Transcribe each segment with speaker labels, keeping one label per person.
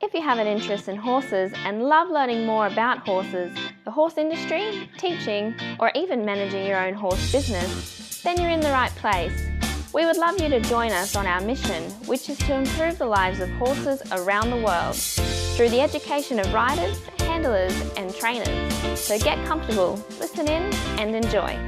Speaker 1: If you have an interest in horses and love learning more about horses, the horse industry, teaching, or even managing your own horse business, then you're in the right place. We would love you to join us on our mission, which is to improve the lives of horses around the world through the education of riders, handlers, and trainers. So get comfortable, listen in, and enjoy.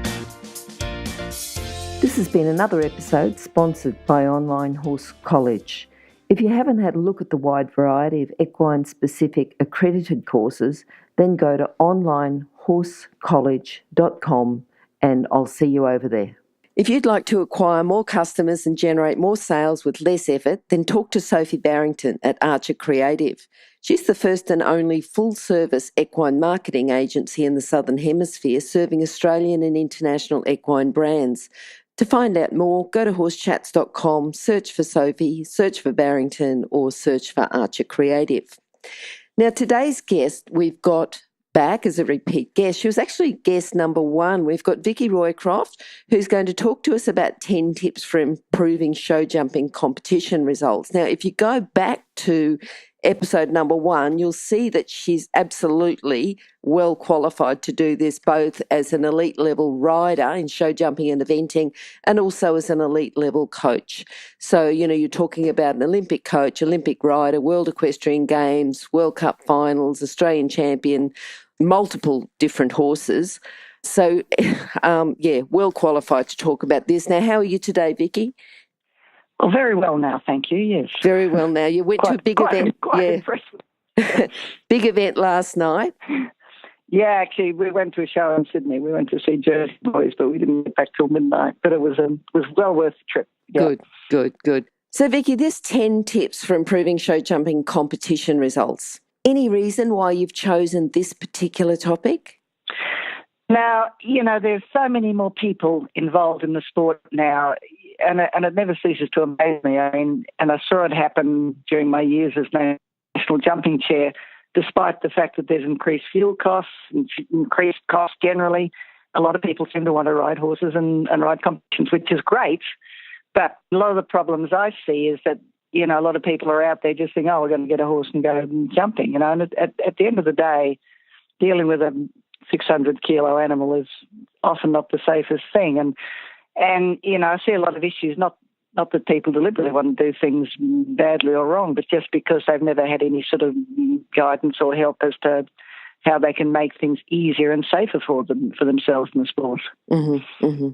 Speaker 2: This has been another episode sponsored by Online Horse College. If you haven't had a look at the wide variety of equine-specific accredited courses, then go to onlinehorsecollege.com and I'll see you over there. If you'd like to acquire more customers and generate more sales with less effort, then talk to Sophie Barrington at Archer Creative. She's the first and only full-service equine marketing agency in the Southern Hemisphere, serving Australian and international equine brands. To find out more, go to horsechats.com, search for Sophie, search for Barrington, or search for Archer Creative. Now, today's guest we've got back as a repeat guest. She was actually guest number 1. We've got Vicki Roycroft, who's going to talk to us about 10 tips for improving show jumping competition results. Now, if you go back to episode number 1, you'll see that she's absolutely well qualified to do this, both as an elite level rider in show jumping and eventing and also as an elite level coach. So, you're talking about an Olympic coach, Olympic rider, World Equestrian Games, World Cup finals, Australian champion, multiple different horses. So, well qualified to talk about this. Now, how are you today, Vicki?
Speaker 3: Well, very well now, thank you, yes.
Speaker 2: Very well now. You went to a big event.
Speaker 3: Impressive.
Speaker 2: Big event last night.
Speaker 3: Yeah, actually, we went to a show in Sydney. We went to see Jersey Boys, but we didn't get back till midnight. But it was well worth the trip. Yeah.
Speaker 2: Good. So, Vicki, there's 10 tips for improving show jumping competition results. Any reason why you've chosen this particular topic?
Speaker 3: Now, there's so many more people involved in the sport now, and it never ceases to amaze me. I mean, and I saw it happen during my years as national jumping chair. Despite the fact that there's increased fuel costs and increased costs generally, a lot of people seem to want to ride horses and ride competitions, which is great. But a lot of the problems I see is that, a lot of people are out there just saying, we're going to get a horse and go jumping, and at the end of the day, dealing with a 600-kilo animal is often not the safest thing. And I see a lot of issues, not that people deliberately want to do things badly or wrong, but just because they've never had any sort of guidance or help as to how they can make things easier and safer for themselves in the sport.
Speaker 2: Mm-hmm, mm-hmm.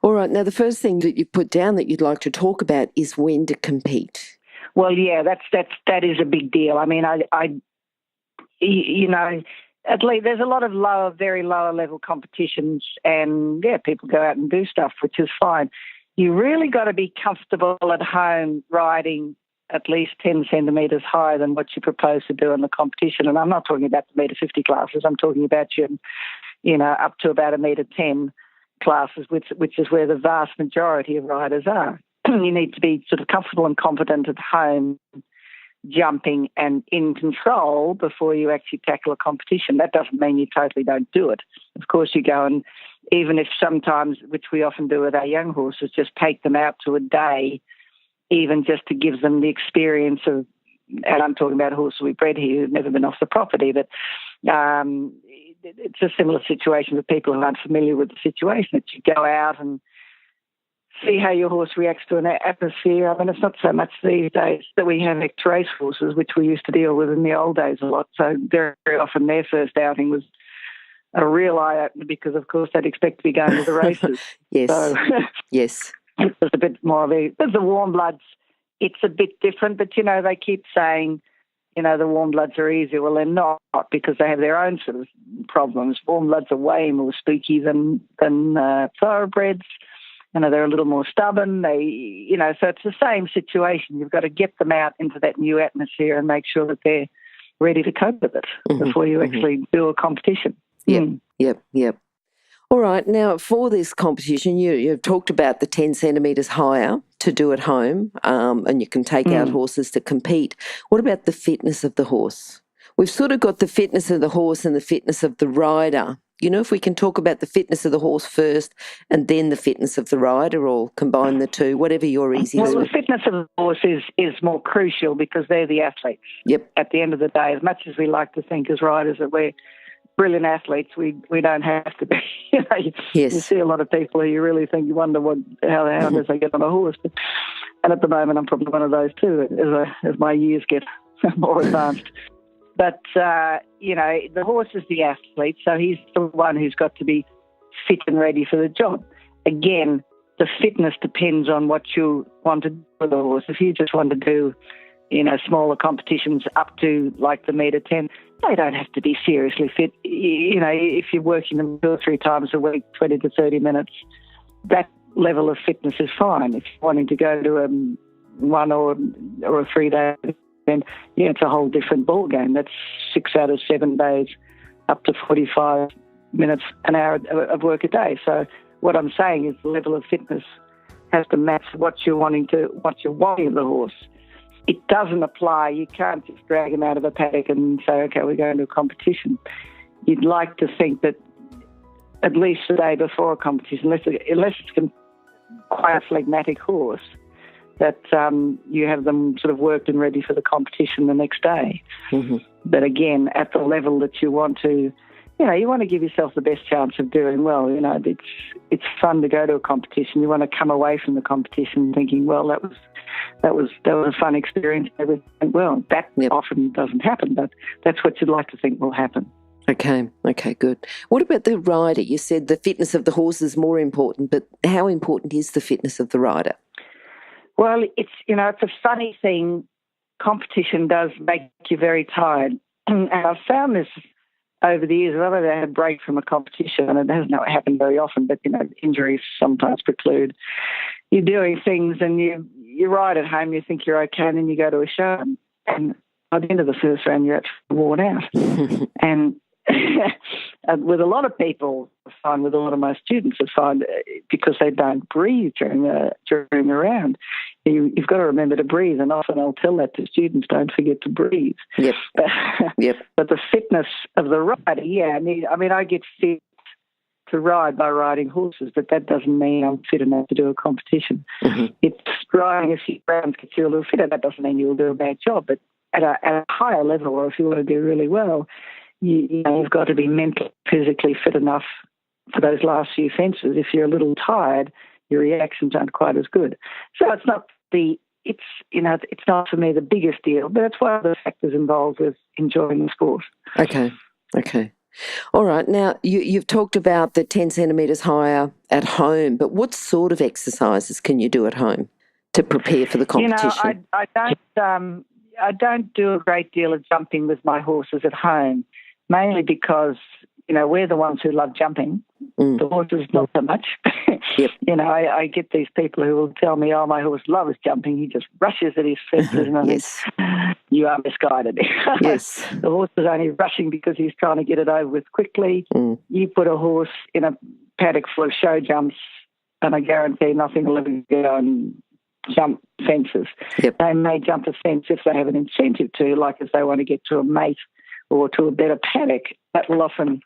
Speaker 2: All right. Now, the first thing that you put down that you'd like to talk about is when to compete.
Speaker 3: Well, yeah, that is a big deal. I mean, at least there's a lot of very lower level competitions, and people go out and do stuff, which is fine. You really got to be comfortable at home riding at least 10 centimetres higher than what you propose to do in the competition. And I'm not talking about the metre 50 classes. I'm talking about up to about a metre 10 classes, which is where the vast majority of riders are. You need to be sort of comfortable and confident at home, jumping and in control before you actually tackle a competition. That doesn't mean you totally don't do it. Of course, you go and, even if sometimes, which we often do with our young horses, just take them out to a day, even just to give them the experience of, and I'm talking about horses we bred here who've never been off the property, but it's a similar situation with people who aren't familiar with the situation, that you go out and see how your horse reacts to an atmosphere. I mean, it's not so much these days that we have ex-race horses, which we used to deal with in the old days a lot. So very, very often their first outing was a real eye-opener because, of course, they'd expect to be going to the races.
Speaker 2: Yes.
Speaker 3: So,
Speaker 2: yes.
Speaker 3: It's a bit more of the warm bloods. It's a bit different, but, they keep saying, the warm bloods are easier. Well, they're not, because they have their own sort of problems. Warm bloods are way more spooky than thoroughbreds. They're a little more stubborn. So it's the same situation. You've got to get them out into that new atmosphere and make sure that they're ready to cope with it before you actually do a competition.
Speaker 2: Yep. All right. Now, for this competition, you've talked about the 10 centimetres higher to do at home, and you can take out horses to compete. What about the fitness of the horse? We've sort of got the fitness of the horse and the fitness of the rider if we can talk about the fitness of the horse first and then the fitness of the rider, or combine the two, whatever you're easiest
Speaker 3: Well,
Speaker 2: with.
Speaker 3: the fitness of the horse is more crucial because they're the athletes.
Speaker 2: Yep.
Speaker 3: At the end of the day, as much as we like to think as riders that we're brilliant athletes, we don't have to be.
Speaker 2: Yes.
Speaker 3: You see a lot of people who you really think, you wonder how the hell does they get on a horse. And at the moment, I'm probably one of those too, as my years get more advanced. But, the horse is the athlete, so he's the one who's got to be fit and ready for the job. Again, the fitness depends on what you want to do with the horse. If you just want to do, smaller competitions up to like the metre 10, they don't have to be seriously fit. If you're working them 2 or 3 times a week, 20 to 30 minutes, that level of fitness is fine. If you're wanting to go to a 1 or a 3 day, then it's a whole different ball game. That's 6 out of 7 days, up to 45 minutes, an hour of work a day. So what I'm saying is the level of fitness has to match what you're wanting of the horse. It doesn't apply. You can't just drag him out of a paddock and say, okay, we're going to a competition. You'd like to think that at least the day before a competition, unless it's quite a phlegmatic horse, that you have them sort of worked and ready for the competition the next day.
Speaker 2: Mm-hmm.
Speaker 3: But again, at the level that you want to, you want to give yourself the best chance of doing well. It's fun to go to a competition. You want to come away from the competition thinking, well, that was a fun experience. Everything went well. That often doesn't happen, but that's what you'd like to think will happen.
Speaker 2: Okay, good. What about the rider? You said the fitness of the horse is more important, but how important is the fitness of the rider?
Speaker 3: Well, it's a funny thing. Competition does make you very tired. And I've found this over the years. I've ever had a break from a competition, and it hasn't happened very often, but, injuries sometimes preclude. You're doing things and you ride at home, you think you're okay, and then you go to a show, and by the end of the first round, you're actually worn out. And with a lot of people, I find, with a lot of my students, I find because they don't breathe during the round. You've got to remember to breathe, and often I'll tell that to students, don't forget to breathe.
Speaker 2: Yep. Yep.
Speaker 3: But the fitness of the rider, I get fit to ride by riding horses, but that doesn't mean I'm fit enough to do a competition.
Speaker 2: Mm-hmm.
Speaker 3: It's riding a few rounds gets you a little fitter. That doesn't mean you'll do a bad job, but at a higher level, or if you want to do really well, you've got to be mentally, physically fit enough for those last few fences. If you're a little tired, your reactions aren't quite as good. So it's not it's not for me the biggest deal, but it's one of the factors involved with enjoying the sport.
Speaker 2: Okay. All right. Now, you've talked about the 10 centimetres higher at home, but what sort of exercises can you do at home to prepare for the competition?
Speaker 3: I don't do a great deal of jumping with my horses at home, mainly because, we're the ones who love jumping. The horses not so much.
Speaker 2: Yep.
Speaker 3: I get these people who will tell me, oh, my horse loves jumping. He just rushes at his fences. And I think, you are misguided.
Speaker 2: Yes.
Speaker 3: The horse is only rushing because he's trying to get it over with quickly. You put a horse in a paddock full of show jumps, and I guarantee nothing will ever go and jump fences.
Speaker 2: Yep.
Speaker 3: They may jump a fence if they have an incentive to, like if they want to get to a mate or to a better paddock. That will often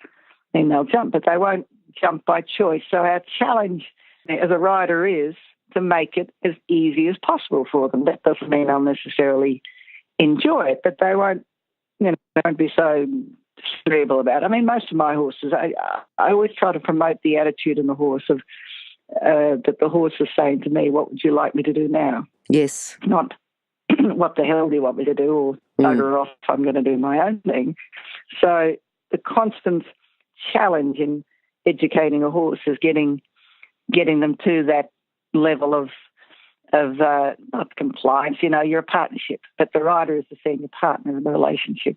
Speaker 3: mean they'll jump, but they won't jump by choice. So our challenge as a rider is to make it as easy as possible for them. That doesn't mean they'll necessarily enjoy it, but they won't be so agreeable about it. I mean, most of my horses, I always try to promote the attitude in the horse of that the horse is saying to me, what would you like me to do now?
Speaker 2: Yes.
Speaker 3: Not what the hell do you want me to do, or bugger off, I'm going to do my own thing. So the constant challenge in educating a horse is getting them to that level of not compliance. You're a partnership, but the rider is the senior partner in the relationship.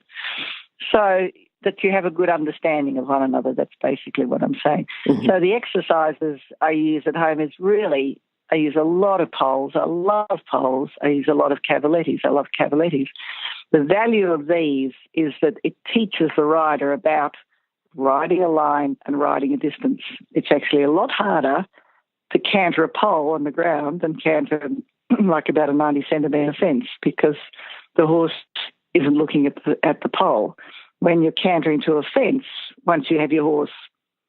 Speaker 3: So that you have a good understanding of one another. That's basically what I'm saying. Mm-hmm. So the exercises I use at home is really, I use a lot of poles. I use a lot of cavalettis. I love cavalettis. The value of these is that it teaches the rider about riding a line and riding a distance. It's actually a lot harder to canter a pole on the ground than canter like about a 90 centimetre fence, because the horse isn't looking at the pole. When you're cantering to a fence, once you have your horse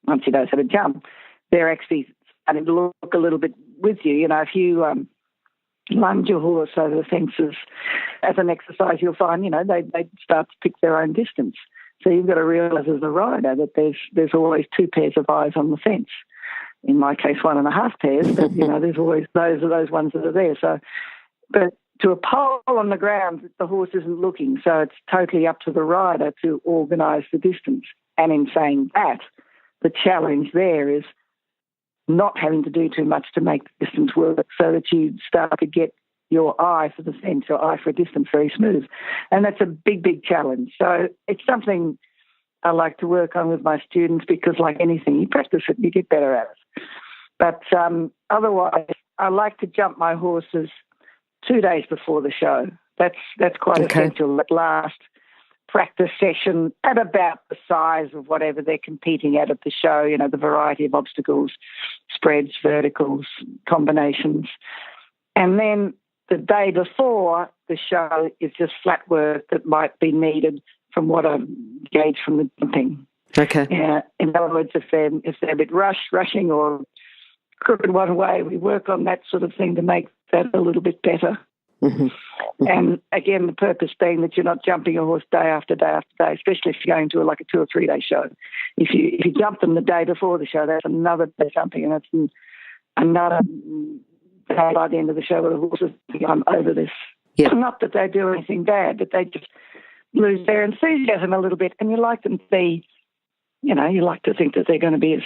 Speaker 3: once he knows how to jump, they're actually starting to look a little bit with you. You know, if you lunge your horse over the fences as an exercise, you'll find, you know, they start to pick their own distance. So you've got to realise as a rider that there's always two pairs of eyes on the fence. In my case, 1.5 pairs, but, you know, there's always those ones that are there. So, but to a pole on the ground, the horse isn't looking, so it's totally up to the rider to organise the distance. And in saying that, the challenge there is not having to do too much to make the distance work, so that you start to get your eye for the fence, your eye for a distance very smooth. And that's a big, big challenge. So it's something I like to work on with my students, because like anything, you practice it, you get better at it. But otherwise, I like to jump my horses 2 days before the show. That's quite essential. That last practice session at about the size of whatever they're competing at the show, you know, the variety of obstacles, spreads, verticals, combinations. And then the day before the show is just flat work that might be needed from what I've gauged from the jumping.
Speaker 2: Okay.
Speaker 3: In other words, if they're a bit rushing or crooked one way, we work on that sort of thing to make that a little bit better.
Speaker 2: Mm-hmm.
Speaker 3: And again, the purpose being that you're not jumping a horse day after day after day, especially if you're going to like a 2 or 3 day show. If you jump them the day before the show, that's another day jumping, and that's another day by the end of the show where the horses think, I'm over this.
Speaker 2: Yep.
Speaker 3: Not that they do anything bad, but they just lose their enthusiasm a little bit, and you like them to be, you know, you like to think that they're going to be as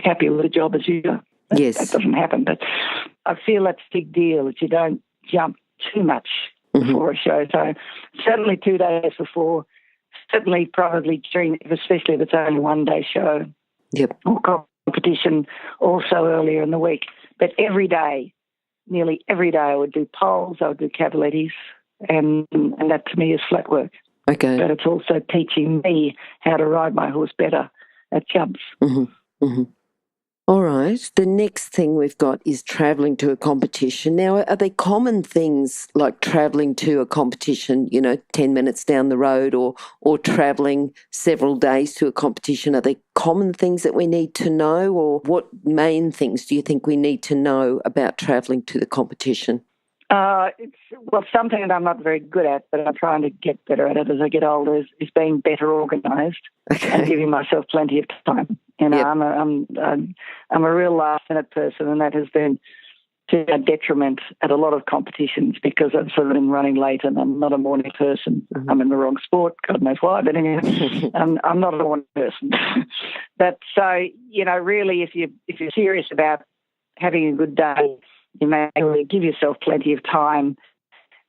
Speaker 3: happy with the job as you are.
Speaker 2: Yes.
Speaker 3: That doesn't happen, but I feel that's a big deal, that you don't jump too much before a show. So certainly 2 days before, certainly probably during, especially if it's only 1 day show.
Speaker 2: Yep.
Speaker 3: Or competition also earlier in the week. But every day, nearly every day, I would do poles, I would do cavalettes, and that to me is flat work.
Speaker 2: Okay.
Speaker 3: But it's also teaching me how to ride my horse better at jumps.
Speaker 2: Mm-hmm. Mm-hmm. All right. The next thing we've got is travelling to a competition. Now, are they common things like travelling to a competition, you know, 10 minutes down the road, or travelling several days to a competition? Are they common things that we need to know, or what main things do you think we need to know about travelling to the competition?
Speaker 3: It's something that I'm not very good at, but I'm trying to get better at it as I get older, is being better organised and giving myself plenty of time. You know, yep. I'm a real last-minute person, and that has been to a detriment at a lot of competitions, because I've sort of been running late, and I'm not a morning person. Mm-hmm. I'm in the wrong sport, God knows why, but anyway, I'm not a morning person. But so, you know, really, if you're serious about having a good day, you may really give yourself plenty of time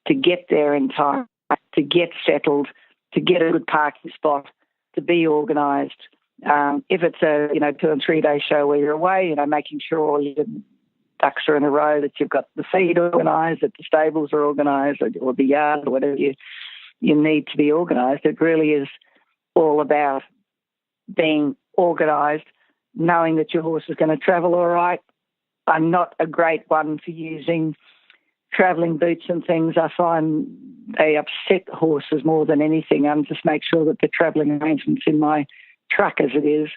Speaker 3: to get there in time, to get settled, to get a good parking spot, to be organised. If it's a 2 and 3 day show where you're away, you know, making sure all your ducks are in a row, that you've got the feed organised, that the stables are organised, or the yard, or whatever you need to be organised. It really is all about being organised, knowing that your horse is going to travel all right. I'm not a great one for using travelling boots and things. I find they upset horses more than anything. I just make sure that the travelling arrangements in my truck, as it is,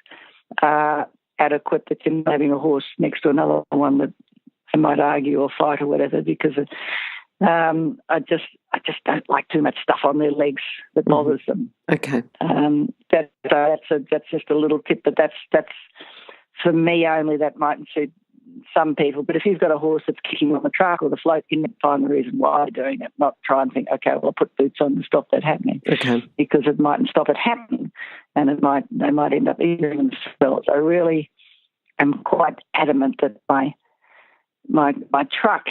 Speaker 3: are adequate, that you're not having a horse next to another one that I might argue or fight or whatever, because I just don't like too much stuff on their legs that bothers them.
Speaker 2: Okay.
Speaker 3: That's just a little tip, but that's for me only. That mightn't suit some people, but if you've got a horse that's kicking on the truck or the float, you need to find the reason why they're doing it, not try and think, okay, well, I'll put boots on to stop that happening.
Speaker 2: Okay. Because
Speaker 3: it mightn't stop it happening, and they might end up injuring themselves. I really am quite adamant that my truck,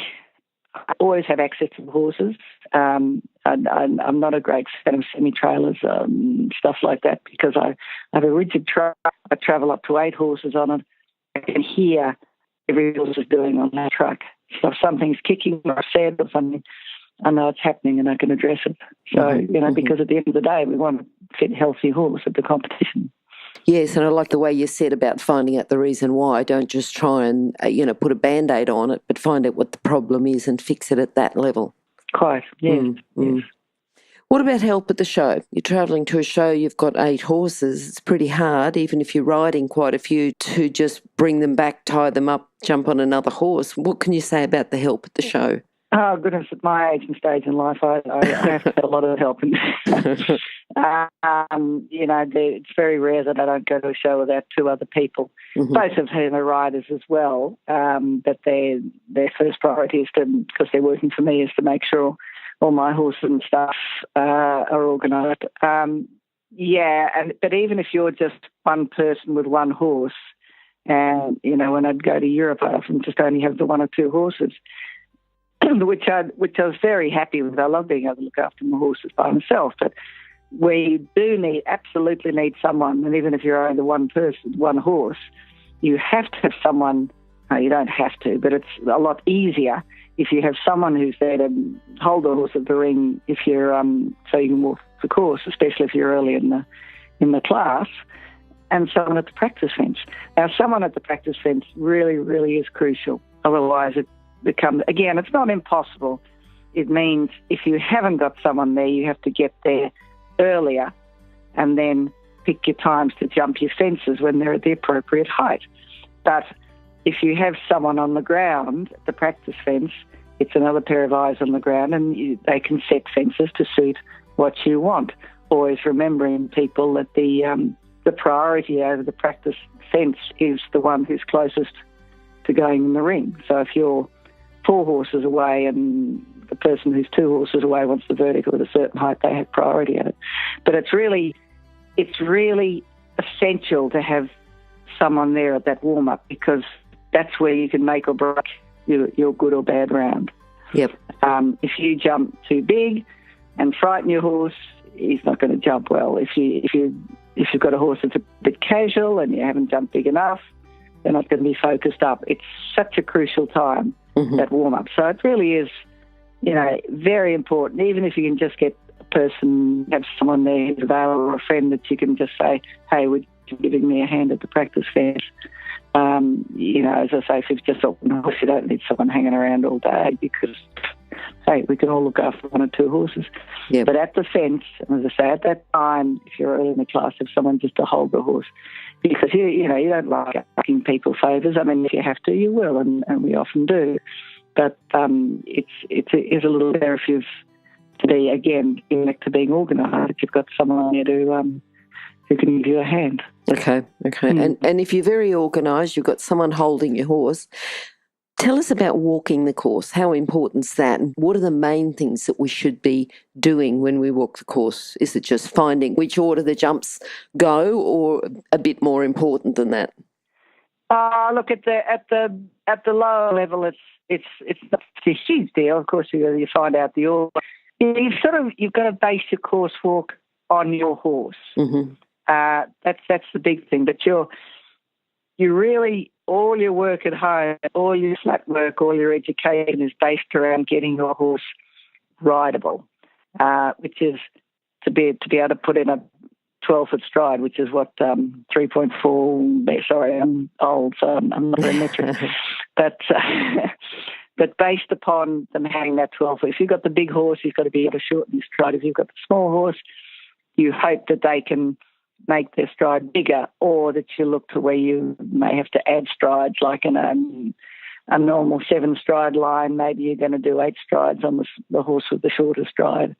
Speaker 3: I always have access to the horses. I'm not a great fan of semi-trailers, stuff like that, because I have a rigid truck. I travel up to 8 horses on it. I can hear every horse is doing on that truck. So if something's kicking or said or something, I know it's happening and I can address it. So, because at the end of the day, we want a fit, healthy horse at the competition.
Speaker 2: Yes, and I like the way you said about finding out the reason why. Don't just try and, put a Band-Aid on it, but find out what the problem is and fix it at that level.
Speaker 3: Quite, yes. Yes.
Speaker 2: What about help at the show? You're travelling to a show, you've got 8 horses. It's pretty hard, even if you're riding quite a few, to just bring them back, tie them up, jump on another horse. What can you say about the help at the show?
Speaker 3: Oh, goodness, at my age and stage in life, I have had a lot of help. It's very rare that I don't go to a show without 2 other people, both of whom are riders as well. But their first priority is because they're working for me, is to make sure all my horses and stuff are organised. But even if you're just one person with one horse, and, when I'd go to Europe, I often just only have the 1 or 2 horses, which I was very happy with. I love being able to look after my horses by myself, but we absolutely need someone, and even if you're only one person, one horse, you have to have someone. No, you don't have to, but it's a lot easier if you have someone who's there to hold the horse at the ring if you're so you can walk the course, especially if you're early in the class, and someone at the practice fence. Now, someone at the practice fence really, really is crucial. Otherwise, it becomes, again, it's not impossible. It means if you haven't got someone there, you have to get there earlier and then pick your times to jump your fences when they're at the appropriate height. But if you have someone on the ground at the practice fence, it's another pair of eyes on the ground, and they can set fences to suit what you want. Always remembering people that the priority over the practice fence is the one who's closest to going in the ring. So if you're 4 horses away and the person who's 2 horses away wants the vertical at a certain height, they have priority at it. But it's really essential to have someone there at that warm-up, because that's where you can make or break your good or bad round.
Speaker 2: Yep.
Speaker 3: If you jump too big and frighten your horse, he's not going to jump well. If you've got a horse that's a bit casual and you haven't jumped big enough, they're not going to be focused up. It's such a crucial time, that warm-up. So it really is, very important. Even if you can just get a person, have someone there who's available, or a friend that you can just say, hey, would you be giving me a hand at the practice fence? As I say, if you've just got one horse, you don't need someone hanging around all day, because, hey, we can all look after 1 or 2 horses. Yep. But at the fence, and as I say, at that time, if you're early in the class, have someone just to hold the horse, because you don't like asking people favours. I mean, if you have to, you will, and we often do. But it's a little better if you've to be, again, back to being organised, if you've got someone there who can give you a hand.
Speaker 2: Okay. And if you're very organised, you've got someone holding your horse. Tell us about walking the course. How important is that? And what are the main things that we should be doing when we walk the course? Is it just finding which order the jumps go, or a bit more important than that?
Speaker 3: Look, at the lower level, it's not a huge deal. Of course, you find out the order. You've got to base your course walk on your horse. Mm-hmm. That's the big thing. But you really, all your work at home, all your flat work, all your education is based around getting your horse rideable, which is to be able to put in a 12-foot stride, which is what 3.4. Sorry, I'm old, so I'm not very metric. But based upon them having that 12-foot, if you've got the big horse, you've got to be able to shorten your stride. If you've got the small horse, you hope that they can make their stride bigger, or that you look to where you may have to add strides, like in a normal 7-stride line. Maybe you're going to do 8 strides on the horse with the shorter stride.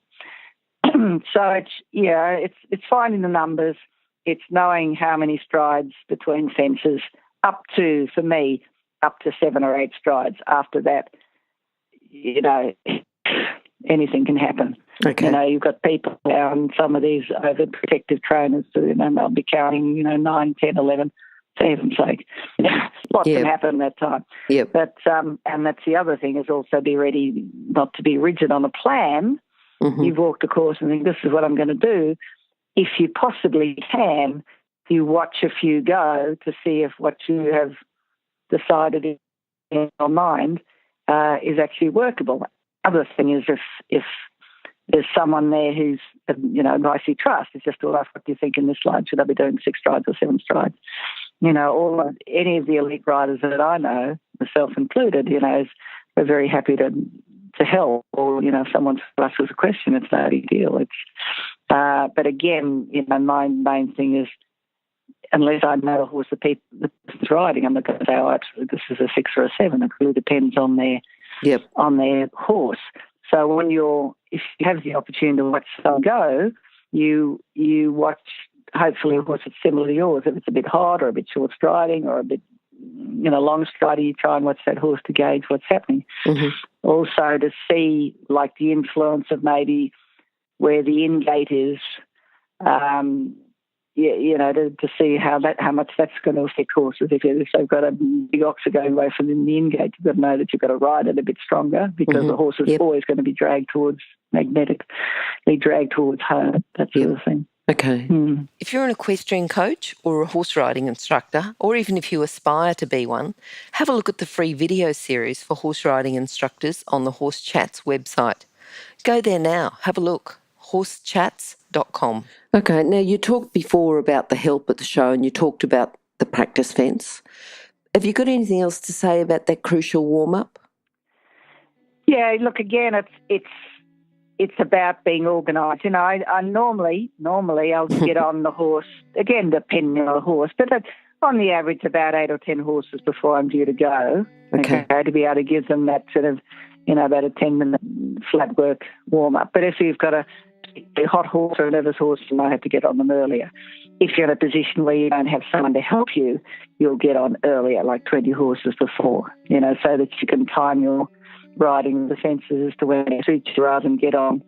Speaker 3: So it's finding the numbers. It's knowing how many strides between fences, up to 7 or 8 strides. After that, anything can happen. Okay. You've got people now, and some of these overprotective trainers, they'll be counting, 9, 10, 11, for heaven's sake. Lots can happen that time. Yep. But, and that's the other thing, is also be ready not to be rigid on a plan. Mm-hmm. You've walked a course and think, this is what I'm going to do. If you possibly can, you watch a few go to see if what you have decided in your mind is actually workable. Other thing is if there's someone there who's, advice you trust, it's just, what do you think in this line? Should I be doing 6 strides or 7 strides? Any of the elite riders that I know, myself included, we're very happy to to help, or, if someone asks us a question, it's no big deal. But again, my main thing is, unless I know the horse the person's riding, I'm not going to say, actually, this is a 6 or a 7. It really depends on their horse. So if you have the opportunity to watch some go, you watch hopefully a horse that's similar to yours. If it's a bit hard or a bit short striding or a bit long striding, you try and watch that horse to gauge what's happening.
Speaker 2: Mm-hmm.
Speaker 3: Also to see like the influence of maybe where the in-gate is, to see how much that's going to affect horses. If they've got a big oxer going away from them in the in-gate, you've got to know that you've got to ride it a bit stronger, because the horse is always going to be magnetically dragged towards home, that sort of thing.
Speaker 2: Okay. If you're an equestrian coach or a horse riding instructor, or even if you aspire to be one, have a look at the free video series for horse riding instructors on the Horse Chats website. Go there now, have a look, horsechats.com. Okay, now you talked before about the help at the show and you talked about the practice fence. Have you got anything else to say about that crucial warm-up?
Speaker 3: Yeah, look, again, it's about being organised. I normally I'll get on the horse, again, depending on the horse, but on the average about 8 or 10 horses before I'm due to go.
Speaker 2: Okay.
Speaker 3: To be able to give them that sort of, about a 10-minute flat work warm-up. But if you've got a hot horse or a nervous horse, you might have to get on them earlier. If you're in a position where you don't have someone to help you, you'll get on earlier, like 20 horses before, so that you can time your riding the fences as to when it suits you, rather than get on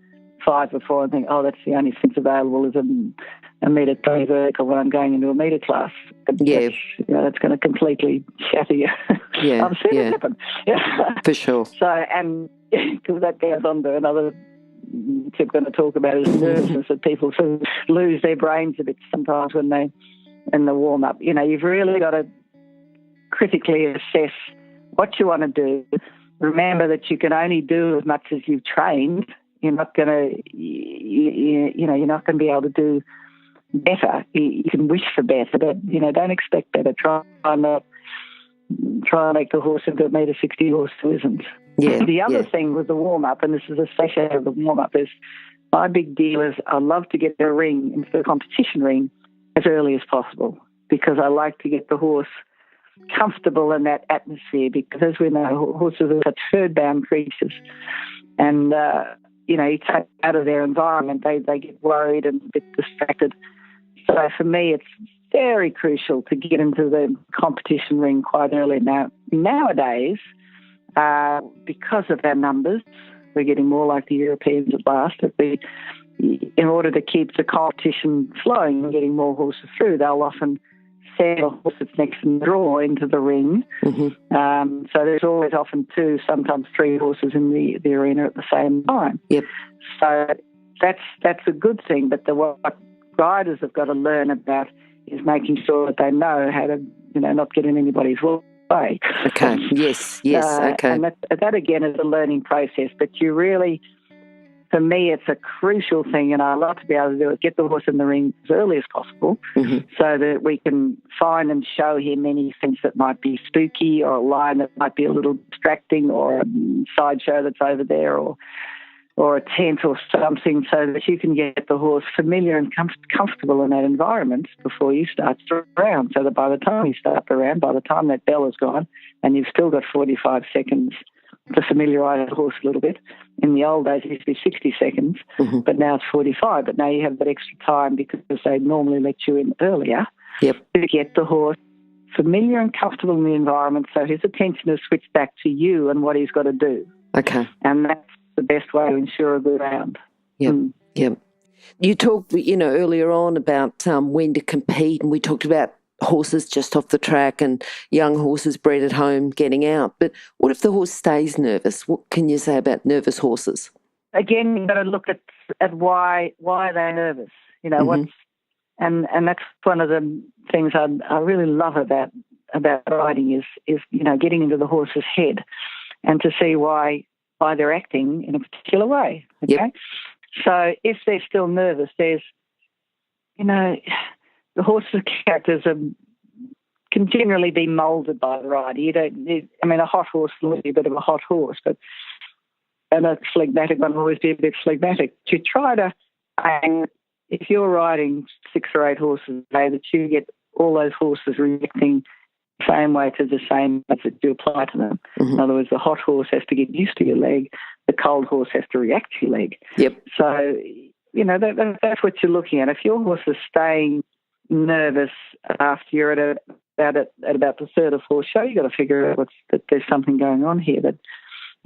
Speaker 3: 5 before and think, that's the only fence available is a metre 3 vertical when I'm going into a metre class.
Speaker 2: Yeah.
Speaker 3: That's going to completely shatter you.
Speaker 2: Yeah.
Speaker 3: I've seen it happen. Yeah.
Speaker 2: For sure.
Speaker 3: So, and because that goes on to another tip I'm going to talk about is nervousness, that people sort of lose their brains a bit sometimes when they in the warm-up. You've really got to critically assess what you want to do. Remember that you can only do as much as you've trained. You're not going to, you're not going to be able to do better. You can wish for better, but don't expect better. Try and make the horse into a metre 60 horse who isn't.
Speaker 2: Yeah.
Speaker 3: The other thing with the warm up, and this is associated with the warm up, is my big deal is I love to get the ring into the competition ring as early as possible, because I like to get the horse comfortable in that atmosphere, because as we know, horses are such herd-bound creatures, and you take out of their environment, they get worried and a bit distracted. So for me, it's very crucial to get into the competition ring quite early. Now, nowadays, because of our numbers, we're getting more like the Europeans at last. In order to keep the competition flowing and getting more horses through, they'll often send a horse that's next in the draw into the ring. Mm-hmm. So there's always often 2, sometimes 3 horses in the arena at the same time.
Speaker 2: Yep.
Speaker 3: So that's a good thing, but what riders have got to learn about is making sure that they know how to, not get in anybody's way.
Speaker 2: Okay. Yes. Okay.
Speaker 3: And that again is a learning process, but you really, for me, it's a crucial thing, and I love to be able to do it, get the horse in the ring as early as possible, mm-hmm. so that we can find and show him anything that might be spooky, or a line that might be a little distracting, or a sideshow that's over there, or a tent or something, so that you can get the horse familiar and comfortable in that environment before you start the round, so that by the time you start the round, by the time that bell is gone, and you've still got 45 seconds to familiarise the horse a little bit. In the old days, it used to be 60 seconds, mm-hmm. but now it's 45. But now you have that extra time, because they normally let you in earlier,
Speaker 2: yep.
Speaker 3: to get the horse familiar and comfortable in the environment, so his attention is switched back to you and what he's got to do.
Speaker 2: Okay.
Speaker 3: And that's the best way to ensure a good round.
Speaker 2: Yep, yep. You talked, earlier on about when to compete, and we talked about horses just off the track and young horses bred at home getting out. But what if the horse stays nervous? What can you say about nervous horses?
Speaker 3: Again, you've got to look at why they're nervous. Mm-hmm. And that's one of the things I really love about riding is getting into the horse's head and to see why they're acting in a particular way. Okay,
Speaker 2: yep.
Speaker 3: So if they're still nervous, there's, the horse's characters can generally be moulded by the rider. A hot horse will be a bit of a hot horse, but and a phlegmatic one will always be a bit phlegmatic. You try to, and if you're riding 6 or 8 horses a day, that you get all those horses reacting the same way to the same as that you apply to them. In other words, the hot horse has to get used to your leg, the cold horse has to react to your leg.
Speaker 2: Yep.
Speaker 3: So, that's what you're looking at. If your horse is staying nervous after you're at about the 3rd or 4th show, you've got to figure out that there's something going on here. That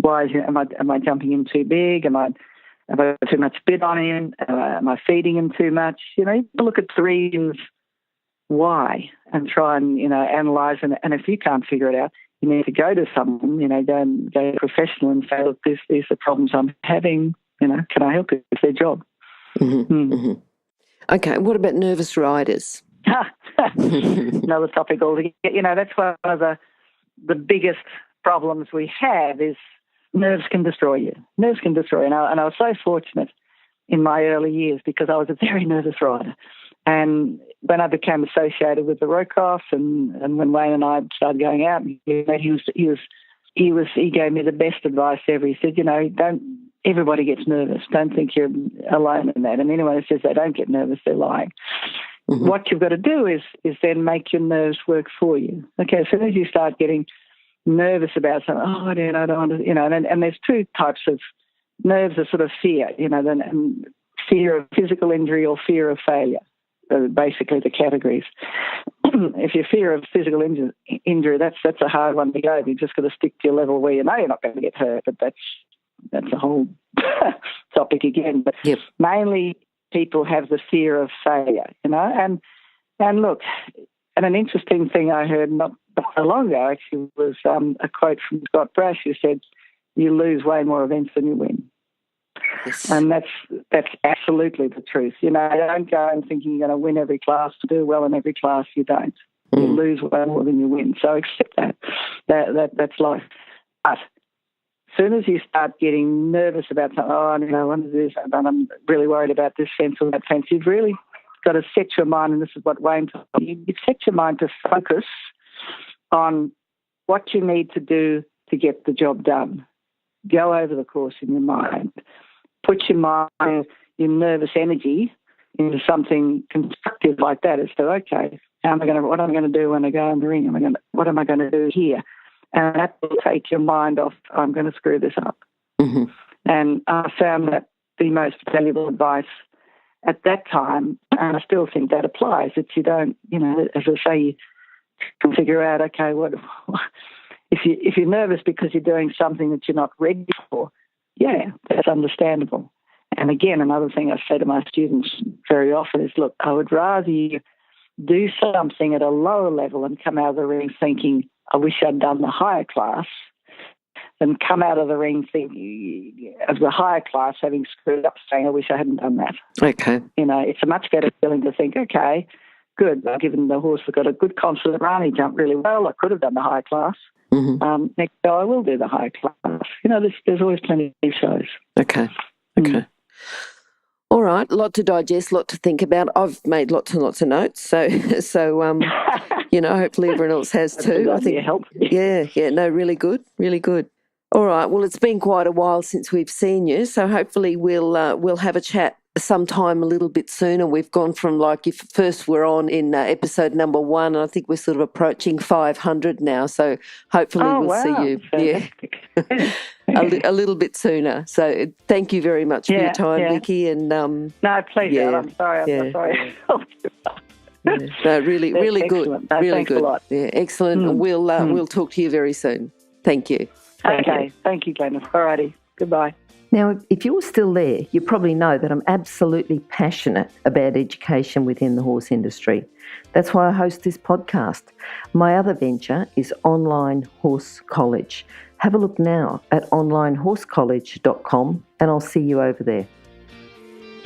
Speaker 3: am I jumping in too big? Have I got too much bit on him? Am I feeding him too much? You look at the reasons why and try and analyse. And if you can't figure it out, you need to go to someone. Go to a professional and say, look, these are the problems I'm having. Can I help you? It's their job.
Speaker 2: Okay, what about nervous riders?
Speaker 3: Another topic altogether. That's one of the biggest problems we have is nerves can destroy you. Nerves can destroy you. And I was so fortunate in my early years because I was a very nervous rider. And when I became associated with the Roycroft and when Wayne and I started going out, he gave me the best advice ever. He said, everybody gets nervous. Don't think you're alone in that. And anyone who says they don't get nervous, they're lying. What you've got to do is then make your nerves work for you. Okay, as soon as you start getting nervous about something, I don't want to, and there's 2 types of nerves of sort of fear, and fear of physical injury or fear of failure, basically the categories. If you fear of physical injury, that's a hard one to go. You've just got to stick to your level where you know you're not going to get hurt, but that's a whole topic again. But mainly people have the fear of failure, and look, and an interesting thing I heard not so long ago actually was a quote from Scott Brash who said, you lose way more events than you win. Yes. And that's absolutely the truth. You don't go and thinking you're going to win every class, to do well in every class, you don't. You lose way more than you win. So accept that's life. But as soon as you start getting nervous about something, I want to do this, I'm really worried about this fence or that fence, you've really got to set your mind, and this is what Wayne told me, you set your mind to focus on what you need to do to get the job done. Go over the course in your mind. Put your mind, your nervous energy into something constructive like that. It's okay, what am I going to do when I go in the ring? What am I going to do here? And that will take your mind off, I'm going to screw this up. And I found that the most valuable advice at that time, and I still think that applies, that you don't, as I say, you can figure out, okay, what if you're nervous because you're doing something that you're not ready for, that's understandable. And again, another thing I say to my students very often is, look, I would rather you do something at a lower level and come out of the ring thinking, I wish I'd done the higher class, than come out of the ring thinking of the higher class having screwed up, saying, I wish I hadn't done that.
Speaker 2: Okay.
Speaker 3: It's a much better feeling to think, okay, good, I've given the horse, I've got a good confident run, he jumped really well, I could have done the higher class. Next go I will do the higher class. There's always plenty of shows.
Speaker 2: Okay. All right, a lot to digest, a lot to think about. I've made lots and lots of notes, so hopefully everyone else has too. I think
Speaker 3: help.
Speaker 2: No, really good. All right, well, it's been quite a while since we've seen you, so hopefully we'll have a chat sometime a little bit sooner. We've gone from, if first we're on in episode number 1, and I think we're sort of approaching 500 now, so hopefully we'll see you.
Speaker 3: Fantastic.
Speaker 2: A little bit sooner. So thank you very much for your time, Vicki. And
Speaker 3: no, please. I'm sorry. I'm sorry.
Speaker 2: No, really good.
Speaker 3: No,
Speaker 2: really
Speaker 3: thanks
Speaker 2: good.
Speaker 3: A lot.
Speaker 2: Yeah, excellent. We'll talk to you very soon. Thank you.
Speaker 3: Okay. Thank you, Glenys. All righty. Goodbye.
Speaker 2: Now, if you're still there, you probably know that I'm absolutely passionate about education within the horse industry. That's why I host this podcast. My other venture is Online Horse College. Have a look now at onlinehorsecollege.com and I'll see you over there.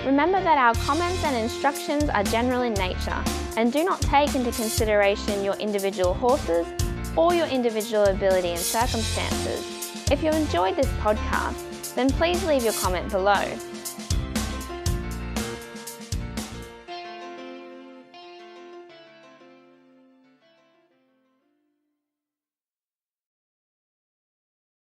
Speaker 1: Remember that our comments and instructions are general in nature and do not take into consideration your individual horses or your individual ability and circumstances. If you enjoyed this podcast, then please leave your comment below.